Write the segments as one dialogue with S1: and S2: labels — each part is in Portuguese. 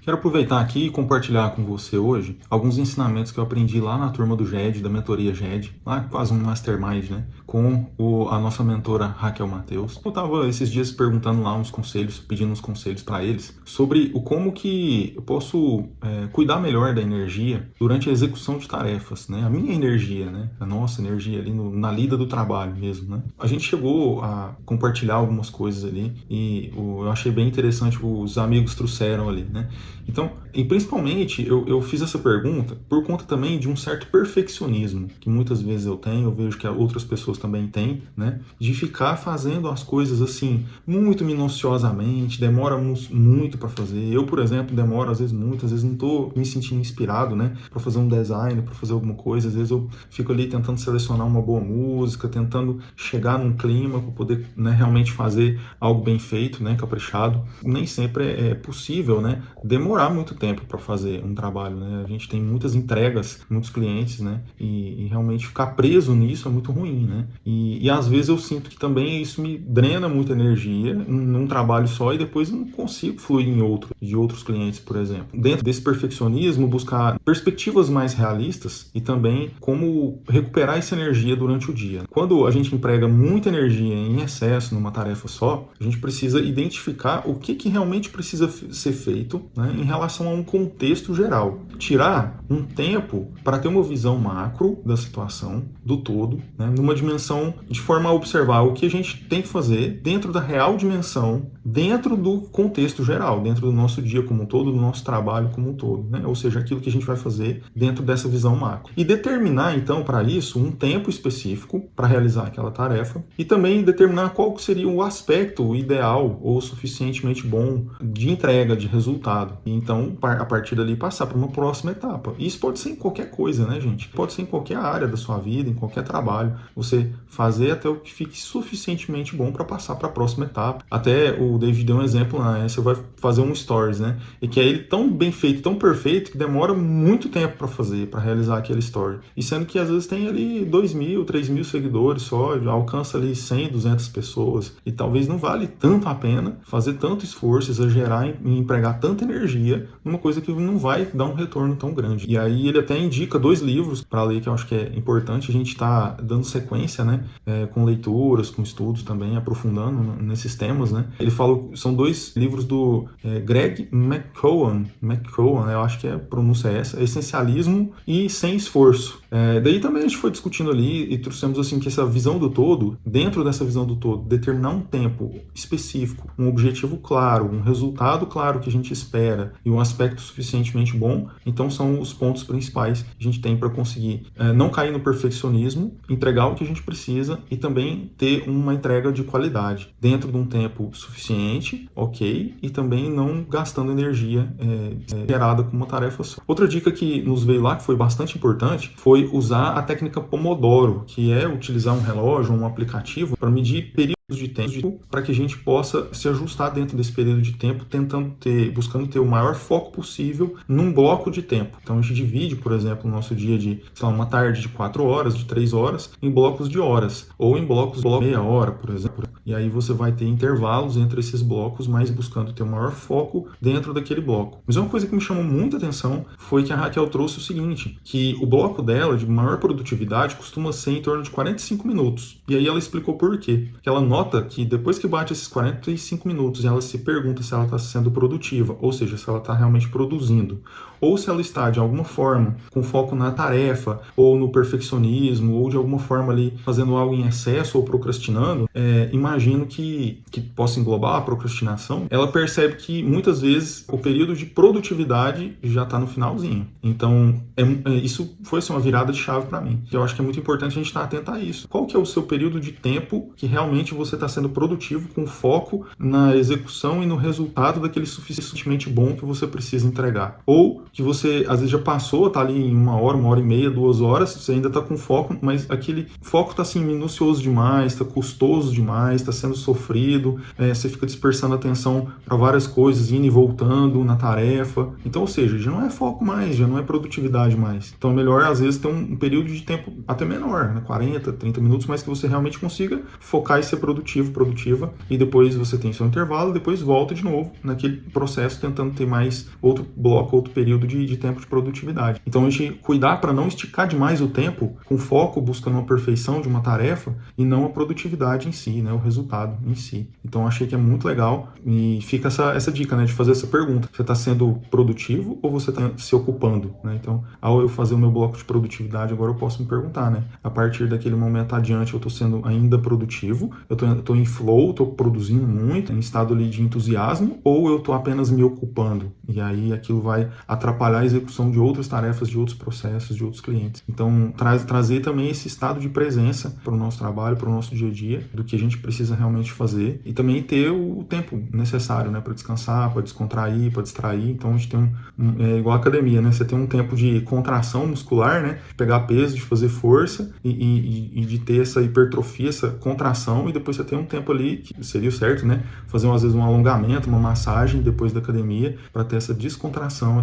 S1: Quero aproveitar aqui e compartilhar com você hoje alguns ensinamentos que eu aprendi lá na turma do GED, da mentoria GED, lá quase um mastermind, né? Com a nossa mentora Raquel Mateus. Eu estava esses dias perguntando lá uns conselhos, pedindo uns conselhos para eles sobre o como que eu posso cuidar melhor da energia durante a execução de tarefas, né? A minha energia, né? A nossa energia ali na lida do trabalho mesmo, né? A gente chegou a compartilhar algumas coisas ali e eu achei bem interessante, os amigos trouxeram ali, né? Então, e principalmente, eu fiz essa pergunta por conta também de um certo perfeccionismo que muitas vezes eu tenho, eu vejo que outras pessoas também têm, né? De ficar fazendo as coisas assim, muito minuciosamente, demora muito para fazer. Eu, por exemplo, demoro às vezes muito, às vezes não estou me sentindo inspirado, né? Para fazer um design, para fazer alguma coisa. Às vezes eu fico ali tentando selecionar uma boa música, tentando chegar num clima para poder, né, realmente fazer algo bem feito, né? Caprichado. Nem sempre é possível, né? Demorar muito tempo para fazer um trabalho, né? A gente tem muitas entregas, muitos clientes, né? E realmente ficar preso nisso é muito ruim, né? E às vezes eu sinto que também isso me drena muita energia num trabalho só e depois não consigo fluir de outros clientes, por exemplo. Dentro desse perfeccionismo, buscar perspectivas mais realistas e também como recuperar essa energia durante o dia. Quando a gente emprega muita energia em excesso numa tarefa só, a gente precisa identificar o que realmente precisa ser feito, né, em relação a um contexto geral. Tirar um tempo para ter uma visão macro da situação, do todo, né, numa dimensão de forma a observar o que a gente tem que fazer dentro da real dimensão, dentro do contexto geral, dentro do nosso dia como um todo, do nosso trabalho como um todo, né? Ou seja, aquilo que a gente vai fazer dentro dessa visão macro. E determinar, então, para isso, um tempo específico para realizar aquela tarefa e também determinar qual seria o aspecto ideal ou suficientemente bom de entrega, de resultado. E então, a partir dali, passar para uma próxima etapa. E isso pode ser em qualquer coisa, né, gente? Pode ser em qualquer área da sua vida, em qualquer trabalho. Você fazer até o que fique suficientemente bom para passar para a próxima etapa. Até o David deu um exemplo, né? Você vai fazer um stories, né? E que é ele tão bem feito, tão perfeito, que demora muito tempo para fazer, para realizar aquele story. E sendo que às vezes tem ali 2.000, 3.000 seguidores só, alcança ali 100, 200 pessoas. E talvez não vale tanto a pena fazer tanto esforço, exagerar em empregar tanta energia numa coisa que não vai dar um retorno tão grande. E aí ele até indica 2 livros para ler, que eu acho que é importante a gente estar dando sequência, né? Com leituras, com estudos também, aprofundando nesses temas, né? Ele fala, são 2 livros do Greg McKeown, eu acho que a pronúncia é essa, Essencialismo e Sem Esforço. Daí também a gente foi discutindo ali e trouxemos assim que essa visão do todo, dentro dessa visão do todo, determinar um tempo específico, um objetivo claro, um resultado claro que a gente espera e um aspecto suficientemente bom, então são os pontos principais que a gente tem para conseguir não cair no perfeccionismo, entregar o que a gente precisa e também ter uma entrega de qualidade dentro de um tempo suficiente, ok, e também não gastando energia gerada com uma tarefa só. Outra dica que nos veio lá, que foi bastante importante, foi usar a técnica Pomodoro, que é utilizar um relógio, um aplicativo para medir períodos de tempo para que a gente possa se ajustar dentro desse período de tempo, buscando ter o maior foco possível num bloco de tempo. Então a gente divide, por exemplo, o nosso dia de, sei lá, uma tarde de 4 horas, de 3 horas, em blocos de horas, ou em blocos de meia hora, por exemplo. E aí você vai ter intervalos entre esses blocos, mas buscando ter o maior foco dentro daquele bloco. Mas uma coisa que me chamou muita atenção foi que a Raquel trouxe o seguinte, que o bloco dela de maior produtividade costuma ser em torno de 45 minutos. E aí ela explicou por quê. Que ela nota que depois que bate esses 45 minutos, ela se pergunta se ela está sendo produtiva, ou seja, se ela está realmente produzindo, ou se ela está de alguma forma com foco na tarefa, ou no perfeccionismo, ou de alguma forma ali fazendo algo em excesso ou procrastinando, imagino que possa englobar a procrastinação. Ela percebe que muitas vezes o período de produtividade já está no finalzinho. Então, isso foi assim, uma virada de chave para mim. Eu acho que é muito importante a gente estar atento a isso. Qual que é o seu período de tempo que realmente você está sendo produtivo, com foco na execução e no resultado daquele suficientemente bom que você precisa entregar? Ou que você, às vezes, já passou, está ali em 1 hora e meia, 2 horas, você ainda está com foco, mas aquele foco está assim, minucioso demais, está custoso demais, está sendo sofrido, você fica dispersando a atenção para várias coisas, indo e voltando na tarefa. Então, ou seja, já não é foco mais, já não é produtividade mais. Então é melhor, às vezes, ter um período de tempo até menor, né? 40, 30 minutos, mas que você realmente consiga focar e ser produtivo produtivo, produtiva, e depois você tem seu intervalo, depois volta de novo naquele processo tentando ter mais outro bloco, outro período de tempo de produtividade. Então a gente cuidar para não esticar demais o tempo, com foco buscando a perfeição de uma tarefa e não a produtividade em si, né, o resultado em si. Então achei que é muito legal e fica essa dica, né, de fazer essa pergunta. Você está sendo produtivo ou você está se ocupando? Né? Então, ao eu fazer o meu bloco de produtividade, agora eu posso me perguntar, né, a partir daquele momento adiante eu estou sendo ainda produtivo, eu estou em flow, estou produzindo muito, em estado ali de entusiasmo, ou eu estou apenas me ocupando? E aí aquilo vai atrapalhar a execução de outras tarefas, de outros processos, de outros clientes. Então, trazer também esse estado de presença para o nosso trabalho, para o nosso dia a dia, do que a gente precisa realmente fazer, e também ter o tempo necessário, né, para descansar, para descontrair, para distrair. Então, a gente tem é igual a academia, né? Você tem um tempo de contração muscular, né, de pegar peso, de fazer força e de ter essa hipertrofia, essa contração, e depois você tem um tempo ali, que seria o certo, né, fazer às vezes um alongamento, uma massagem depois da academia, para ter essa descontração,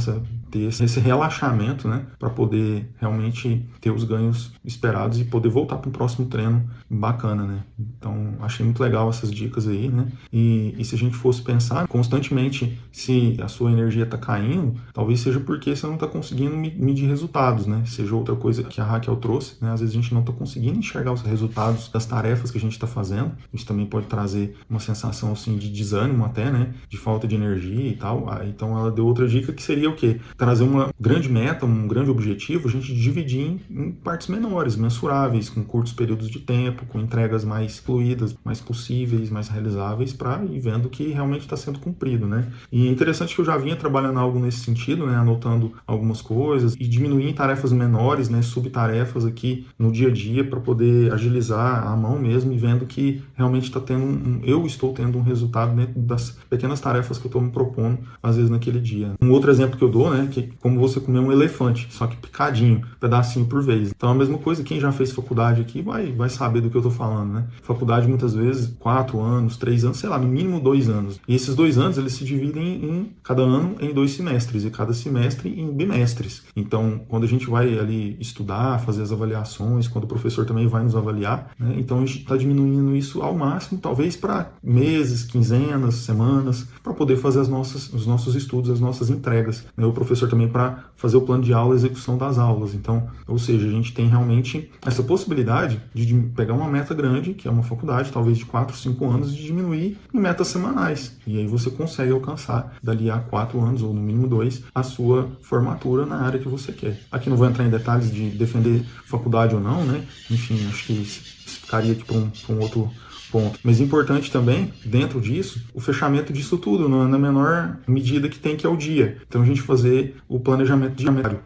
S1: ter esse relaxamento, né, para poder realmente ter os ganhos esperados e poder voltar para um próximo treino bacana, né. Então, achei muito legal essas dicas aí, né, e se a gente fosse pensar constantemente se a sua energia está caindo, talvez seja porque você não está conseguindo medir resultados, né, seja outra coisa que a Raquel trouxe, né, às vezes a gente não está conseguindo enxergar os resultados das tarefas que a gente está fazendo. Isso também pode trazer uma sensação assim de desânimo até, né, de falta de energia e tal. Então ela deu outra dica que seria o quê? Trazer uma grande meta, um grande objetivo, a gente dividir em partes menores, mensuráveis, com curtos períodos de tempo, com entregas mais fluídas, mais possíveis, mais realizáveis, para ir vendo que realmente está sendo cumprido, né? E é interessante que eu já vinha trabalhando algo nesse sentido, né, anotando algumas coisas e diminuir em tarefas menores, né, subtarefas aqui no dia a dia, para poder agilizar a mão mesmo e vendo que realmente está tendo eu estou tendo um resultado dentro das pequenas tarefas que eu estou me propondo, às vezes naquele dia. Um outro exemplo que eu dou, né, que é como você comer um elefante, só que picadinho, pedacinho por vez. Então a mesma coisa, quem já fez faculdade aqui vai saber do que eu estou falando, né? Faculdade muitas vezes 4 anos, 3 anos, sei lá, no mínimo 2 anos. E esses 2 anos eles se dividem cada ano em 2 semestres e cada semestre em bimestres. Então quando a gente vai ali estudar, fazer as avaliações, quando o professor também vai nos avaliar, né? Então a gente está diminuindo isso ao máximo, talvez para meses, quinzenas, semanas, para poder fazer os nossos estudos, as nossas entregas, né? O professor também para fazer o plano de aula, a execução das aulas. Então, ou seja, a gente tem realmente essa possibilidade de pegar uma meta grande, que é uma faculdade, talvez de 4, 5 anos, de diminuir em metas semanais. E aí você consegue alcançar, dali a 4 anos, ou no mínimo 2, a sua formatura na área que você quer. Aqui não vou entrar em detalhes de defender faculdade ou não, né? Enfim, acho que isso ficaria aqui para um outro ponto. Mas importante também, dentro disso, o fechamento disso tudo, na menor medida que tem, que é o dia. Então a gente fazer o planejamento diário,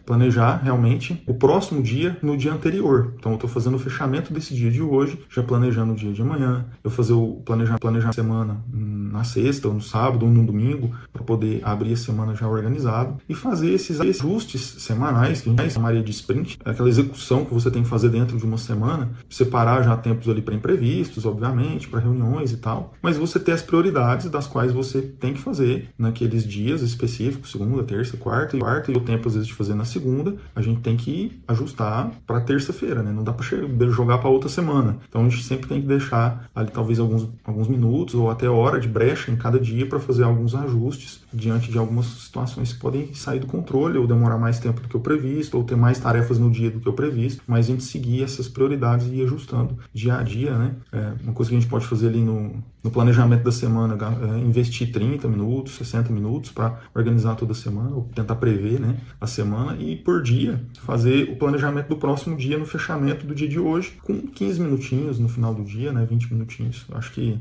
S1: planejar realmente o próximo dia no dia anterior. Então eu estou fazendo o fechamento desse dia de hoje, já planejando o dia de amanhã, eu fazer o planejar a semana na sexta, ou no sábado, ou no domingo, para poder abrir a semana já organizado e fazer esses ajustes semanais, que a gente chamaria de sprint, aquela execução que você tem que fazer dentro de uma semana, separar já tempos ali para imprevistos, obviamente, para reuniões e tal, mas você ter as prioridades das quais você tem que fazer naqueles dias específicos, segunda, terça, quarta, e o tempo às vezes de fazer na segunda, a gente tem que ajustar para terça-feira, né? Não dá para jogar para outra semana. Então a gente sempre tem que deixar ali talvez alguns minutos ou até hora de brecha em cada dia para fazer alguns ajustes diante de algumas situações que podem sair do controle ou demorar mais tempo do que o previsto, ou ter mais tarefas no dia do que o previsto, mas a gente seguir essas prioridades e ir ajustando dia a dia, né? Uma coisa que a gente pode fazer ali no planejamento da semana, investir 30 minutos, 60 minutos para organizar toda a semana, ou tentar prever, né, a semana, e por dia fazer o planejamento do próximo dia no fechamento do dia de hoje, com 15 minutinhos no final do dia, né, 20 minutinhos. Acho que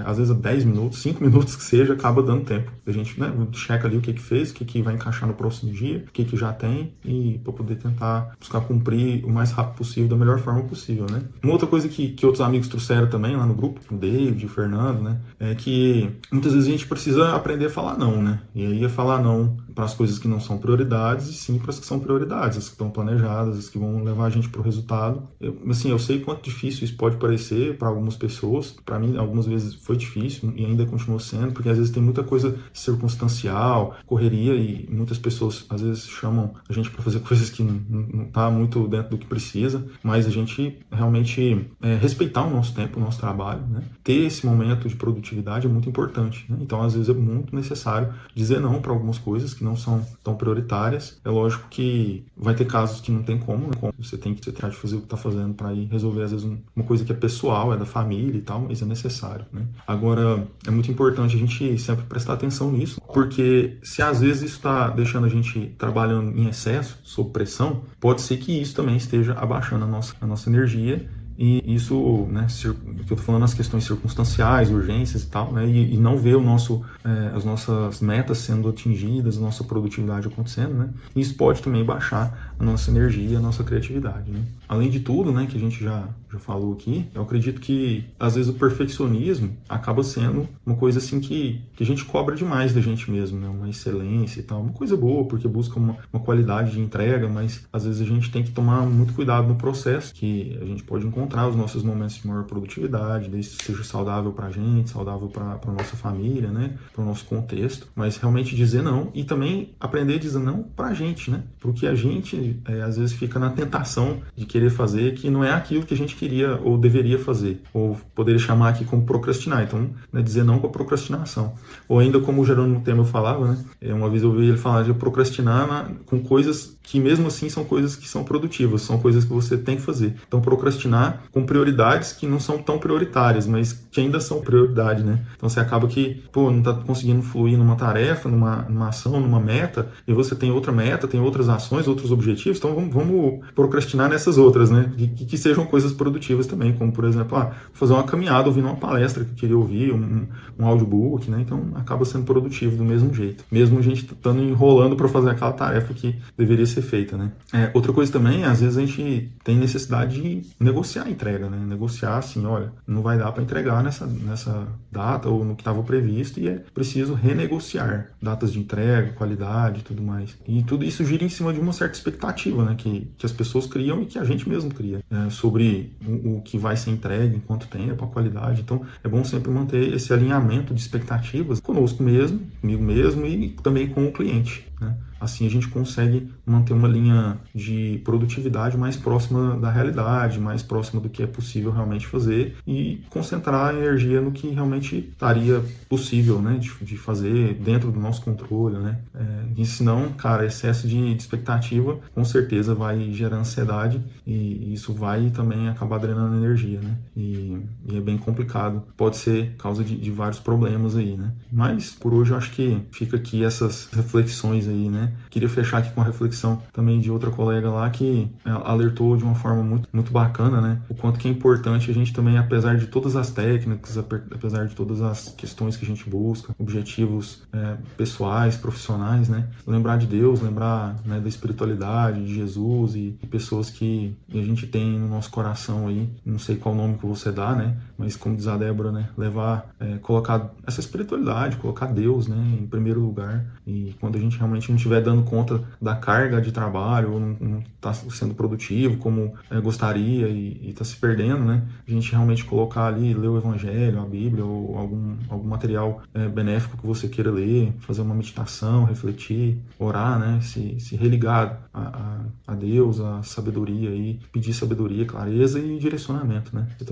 S1: às vezes 10 minutos, 5 minutos que seja, acaba dando tempo. A gente, né, checa ali o que fez, o que vai encaixar no próximo dia, o que já tem, e para poder tentar buscar cumprir o mais rápido possível, da melhor forma possível, né. Uma outra coisa que outros amigos trouxeram também lá no grupo, o David, o Fernando, né, é que muitas vezes a gente precisa aprender a falar não, né, e aí falar não para as coisas que não são prioridades, e sim para as que são prioridades, as que estão planejadas, as que vão levar a gente para o resultado. Eu sei quanto difícil isso pode parecer para algumas pessoas. Para mim, algumas vezes foi difícil e ainda continua sendo, porque às vezes tem muita coisa circunstancial, correria, e muitas pessoas às vezes chamam a gente para fazer coisas que não tá muito dentro do que precisa, mas a gente realmente respeitar o nosso tempo, o nosso trabalho, né? Ter esse momento de produtividade é muito importante, né? Então, às vezes é muito necessário dizer não para algumas coisas que não são tão prioritárias. É lógico que vai ter casos que não tem como, né? Você tem que tentar de fazer o que está fazendo para ir resolver, às vezes, uma coisa que é pessoal, é da família e tal, mas é necessário, né? Agora, é muito importante a gente sempre prestar atenção nisso, porque se às vezes isso está deixando a gente trabalhando em excesso, sob pressão, pode ser que isso também esteja abaixando a nossa energia. E isso, né, que eu estou falando, as questões circunstanciais, urgências e tal, né, e não ver as nossas metas sendo atingidas, a nossa produtividade acontecendo, né, isso pode também baixar a nossa energia, a nossa criatividade, né. Além de tudo, né, que a gente já falou aqui, eu acredito que às vezes o perfeccionismo acaba sendo uma coisa assim que a gente cobra demais da gente mesmo, né, uma excelência e tal, uma coisa boa, porque busca uma qualidade de entrega, mas às vezes a gente tem que tomar muito cuidado no processo, que a gente pode encontrar os nossos momentos de maior produtividade, desde que seja saudável para a gente, saudável para a nossa família, né, para o nosso contexto, mas realmente dizer não e também aprender a dizer não para a gente, né, porque a gente às vezes fica na tentação de querer fazer que não é aquilo que a gente queria ou deveria fazer, ou poderia chamar aqui como procrastinar. Então, né, dizer não com a procrastinação. Ou ainda como o Jerônimo Temer falava, né, uma vez eu ouvi ele falar de procrastinar com coisas que mesmo assim são coisas que são produtivas, são coisas que você tem que fazer. Então, procrastinar com prioridades que não são tão prioritárias, mas que ainda são prioridade, né? Então, você acaba que, não está conseguindo fluir numa tarefa, numa ação, numa meta, e você tem outra meta, tem outras ações, outros objetivos, então vamos procrastinar nessas outras, né? Que sejam coisas produtivas também, como, por exemplo, fazer uma caminhada, ouvindo uma palestra que eu queria ouvir, um audiobook, né? Então, acaba sendo produtivo do mesmo jeito, mesmo a gente estando enrolando para fazer aquela tarefa que deveria ser feita, né? Outra coisa também, às vezes a gente tem necessidade de negociar a entrega, né? Negociar assim, olha, não vai dar para entregar nessa data ou no que estava previsto e é preciso renegociar datas de entrega, qualidade e tudo mais. E tudo isso gira em cima de uma certa expectativa, né? Que as pessoas criam e que a gente mesmo cria, né? Sobre o que vai ser entregue, em quanto tempo, a qualidade. Então, é bom sempre manter esse alinhamento de expectativas conosco mesmo, comigo mesmo e também com o cliente, né? Assim a gente consegue manter uma linha de produtividade mais próxima da realidade, mais próxima do que é possível realmente fazer e concentrar a energia no que realmente estaria possível, né, de fazer dentro do nosso controle, né? E senão, cara, excesso de expectativa com certeza vai gerar ansiedade e isso vai também acabar drenando energia, né? E é bem complicado. Pode ser causa de vários problemas aí, né? Mas por hoje eu acho que fica aqui essas reflexões aí, né? Queria fechar aqui com a reflexão também de outra colega lá que alertou de uma forma muito, muito bacana, né? O quanto que é importante a gente também, apesar de todas as técnicas, apesar de todas as questões que a gente busca, objetivos pessoais, profissionais, né? Lembrar de Deus, lembrar, né, da espiritualidade, de Jesus e pessoas que a gente tem no nosso coração aí. Não sei qual nome que você dá, né? Mas como diz a Débora, né? Colocar essa espiritualidade, colocar Deus, né, em primeiro lugar. E quando a gente realmente não estiver dando conta da carga de trabalho ou não está sendo produtivo como gostaria e está se perdendo, né? A gente realmente colocar ali, ler o Evangelho, a Bíblia ou algum material benéfico que você queira ler, fazer uma meditação, refletir, orar, né? Se religar a Deus, a sabedoria e pedir sabedoria, clareza e direcionamento, né?